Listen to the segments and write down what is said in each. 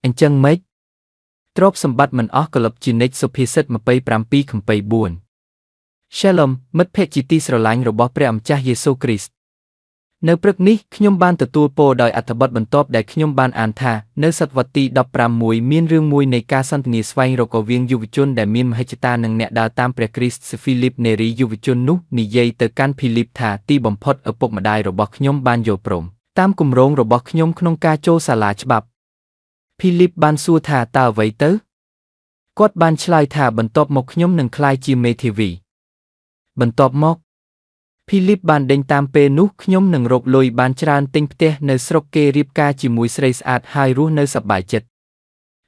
អញ្ចឹងម៉េចទ្រព្យសម្បត្តិមិនអស់កលឹបជានិច្ចសុភាសិត27ខំ4 Shalom មិត្តភក្តិជាទីស្រឡាញ់របស់ព្រះម្ចាស់យេស៊ូវគ្រីស្ទនៅព្រឹកនេះខ្ញុំបានទទួលពរដោយអត្ថបទបន្ទាប់ដែលខ្ញុំបានអានថានៅសតវត្សទី15មានរឿងមួយនៃការសន្ទនាស្វែងរករវាងយុវជនដែលមានមហិច្ឆតានិងអ្នកដើរតាមព្រះគ្រីស្ទហ្វីលីបនេរីយុវជននោះនិយាយទៅកាន់ភីលីបថាទីបំផុតឪពុកម្ដាយរបស់ខ្ញុំបានយល់ព្រមតាមគម្រោងរបស់ខ្ញុំក្នុងការចូលសាលាច្បាប់ភីលីបបានសួរថាតើអ្វីទៅគាត់បានឆ្លើយថាបន្ទាប់មកខ្ញុំនឹងក្លាយជាមេធាវីបន្ទាប់មកភីលីបបានដេញតាមពេលនោះខ្ញុំនឹងរកលុយបានច្រើនទិញផ្ទះនៅស្រុកគេរៀបការជាមួយស្រីស្អាតហើយរស់នៅសប្បាយចិត្ត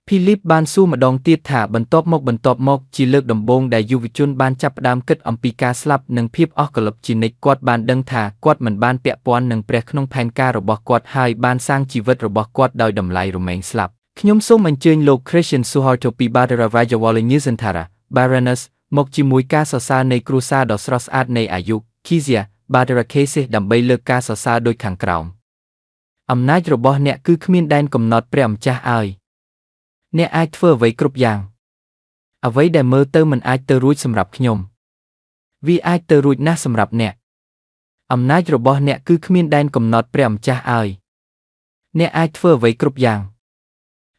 ភីលីបបានសួរម្ដងទៀតថាបន្ទាប់មកជាលើកដំបូងដែលយុវជនបានចាប់ផ្ដើមគិតអំពីការស្លាប់និងភាពអស់កលឹបជានិច្ចគាត់បានដឹងថាគាត់មិនបានពាក់ព័ន្ធនឹងព្រះក្នុងផែនការរបស់គាត់ហើយបានសាងជីវិតរបស់គាត់ដោយតម្លៃរមែងស្លាប់ខ្ញុំសូមអញ្ជើញលោក Christian Suharto ពី Badara Rajawali Newsantara Baroness មកជាមួយការសរសើរនៃគ្រួសារដ៏ស្រស់ស្អាតនៃអាយុ Kezia Badara Cases ដើម្បីលើកការសរសើរដូចខាងក្រោមអំណាចរបស់អ្នកគឺគ្មានដែនកំណត់ព្រះម្ចាស់ឲ្យអ្នកអាចធ្វើអ្វីគ្រប់យ៉ាងអ្វីដែលមើលទៅមិនអាចទៅរួចសម្រាប់ខ្ញុំវាអាចទៅរួចណាស់សម្រាប់អ្នកអំណាចរបស់អ្នកគឺគ្មានដែនកំណត់ព្រះម្ចាស់ឲ្យអ្នកអាចធ្វើអ្វីគ្រប់យ៉ាង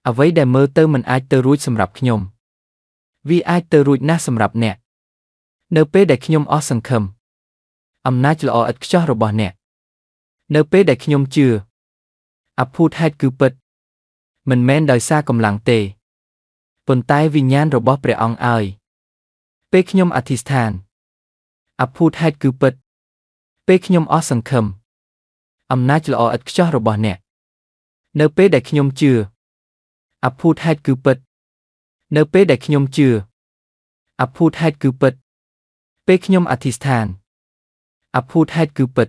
អ្វីដែលមើលទៅមិនអាចទៅរួចសម្រាប់ខ្ញុំវាអាចទៅរួចណាស់សម្រាប់អ្នកនៅពេលដែលខ្ញុំអស់សង្ឃឹមអំណាចល្អឥតខ្ចោះរបស់អ្នកនៅពេលដែលខ្ញុំជឿអភូតហេតុគឺពិតមិនមែនដោយសារកម្លាំងទេប៉ុន្តែវិញ្ញាណរបស់ព្រះអង្គឲ្យពេលខ្ញុំអធិស្ឋានអភូតហេតុគឺពិតពេលខ្ញុំអស់សង្ឃឹមអំណាចល្អឥតខ្ចោះរបស់អ្នកនៅពេលដែលខ្ញុំជឿអភូតហេតុគឺពិតនៅពេលដែលខ្ញុំជឿអភូតហេតុគឺពិតពេលខ្ញុំអធិស្ឋានអភូតហេតុគឺពិត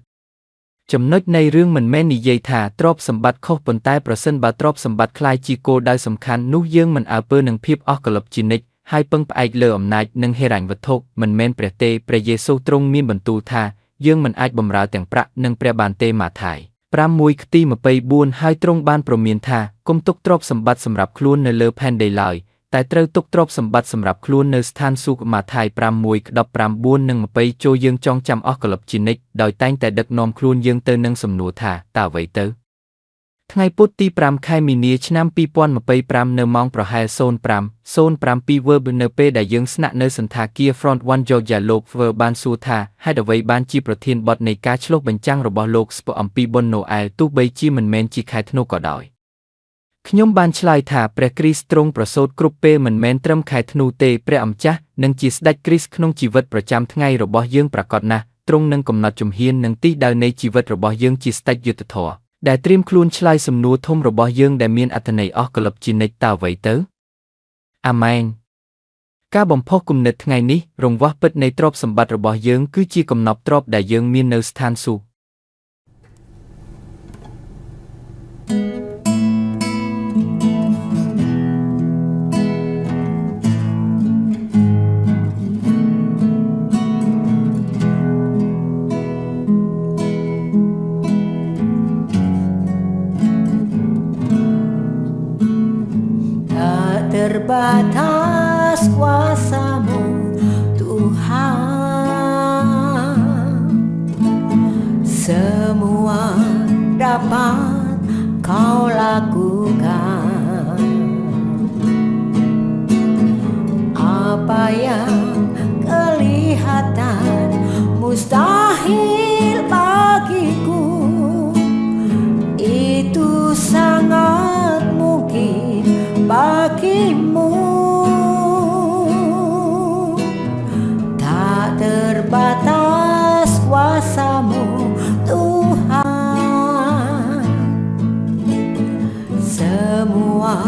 ចំណុចនៃរឿងមិនមែននិយាយថាទ្រព្យសម្បត្តិខុសប៉ុន្តែប្រសិនបើទ្រព្យសម្បត្តិคล้ายជាគោលដៅសំខាន់នោះយើងមិនអើពើនឹងភាពអស់កលឹបជានិច្ចហើយពឹងផ្អែកលើអំណាចនិងហិរញ្ញវត្ថុមិនមែនព្រះទេព្រះយេស៊ូវទ្រង់មានបន្ទូលថាយើងមិនអាចបម្រើទាំងប្រាក់និងព្រះបានទេម៉ាថាយ6ខទី24ហើយទ្រង់បានព្រមានថាកុំទុកទ្រព្យសម្បត្តិសម្រាប់ខ្លួននៅលើផែនដីឡើយតែត្រូវទុកទ្រព្យសម្បត្តិសម្រាប់ខ្លួននៅស្ថានសួគ៌ម៉ាថាយ6:19និង20ចូលយើងចងចាំអស់កលឹបជានិច្ចដោយតែងតែដឹកនាំខ្លួនយើងទៅនឹងសំណួរថាតើអ្វីទៅថ្ងៃពុធទី5ខែមីនាឆ្នាំ2025នៅម៉ោងប្រហែល 05:07 Verb នៅពេលដែលយើងស្នាក់នៅសន្តាគារ Front One Georgia លោក Verb បានសួរថាហេតុអ្វីបានជាប្រធានបទនៃការឆ្លុះបញ្ចាំងរបស់លោកស្ពអំពីបុណ្យណូអែលទោះបីជាមិនមែនជាខែធ្នូក៏ដោយខ្ញុំបានឆ្លើយថាព្រះគ្រីស្ទទ្រង់ប្រសូតគ្រប់ពេលមិនមែនត្រឹមខែធ្នូទេព្រះអម្ចាស់នឹងជាស្ដេចគ្រីស្ទក្នុងជីវិតប្រចាំថ្ងៃរបស់យើងប្រាកដណាស់ទ្រង់នឹងកំណត់ជំហាននិងទិសដៅនៃជីវិតរបស់យើងជាស្ដេចយុត្តិធម៌ដែលត្រៀមខ្លួនឆ្លើយសំណួរធំរបស់យើងដែលមានអត្ថន័យអស់កលឹបជានិច្ចតើអ្វីទៅអាមែនការបំផុសគំនិតថ្ងៃនេះរង្វាស់ពិតនៃទ្រព្យសម្បត្តិរបស់យើងគឺជាកំណប់ទ្រព្យដែលយើងមាននៅស្ថានសួគ៌Terbatas kuasa-Mu Tuhan semua dapat Kau lakukan apa yang kelihatan mustahil bagiku itu sangat mungkin bagimu tak terbatas kuasa-Mu Tuhan semua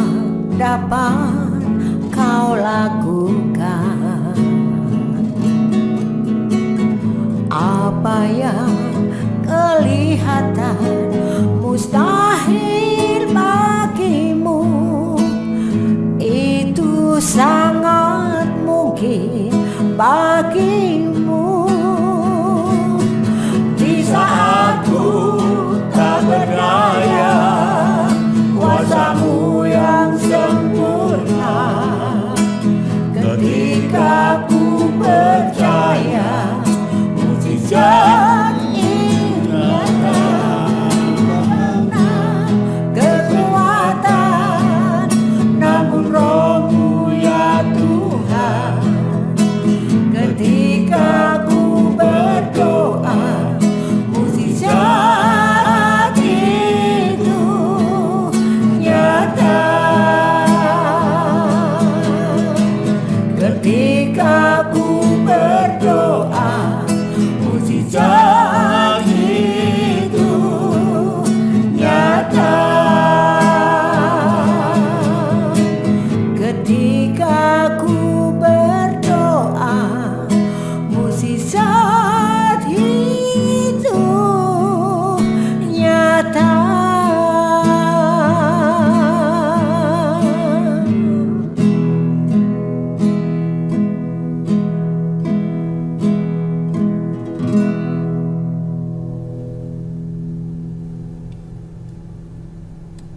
dapat Kau lakukan apa yang kelihatan mustahil bagimu itu sangat mungkin bagimu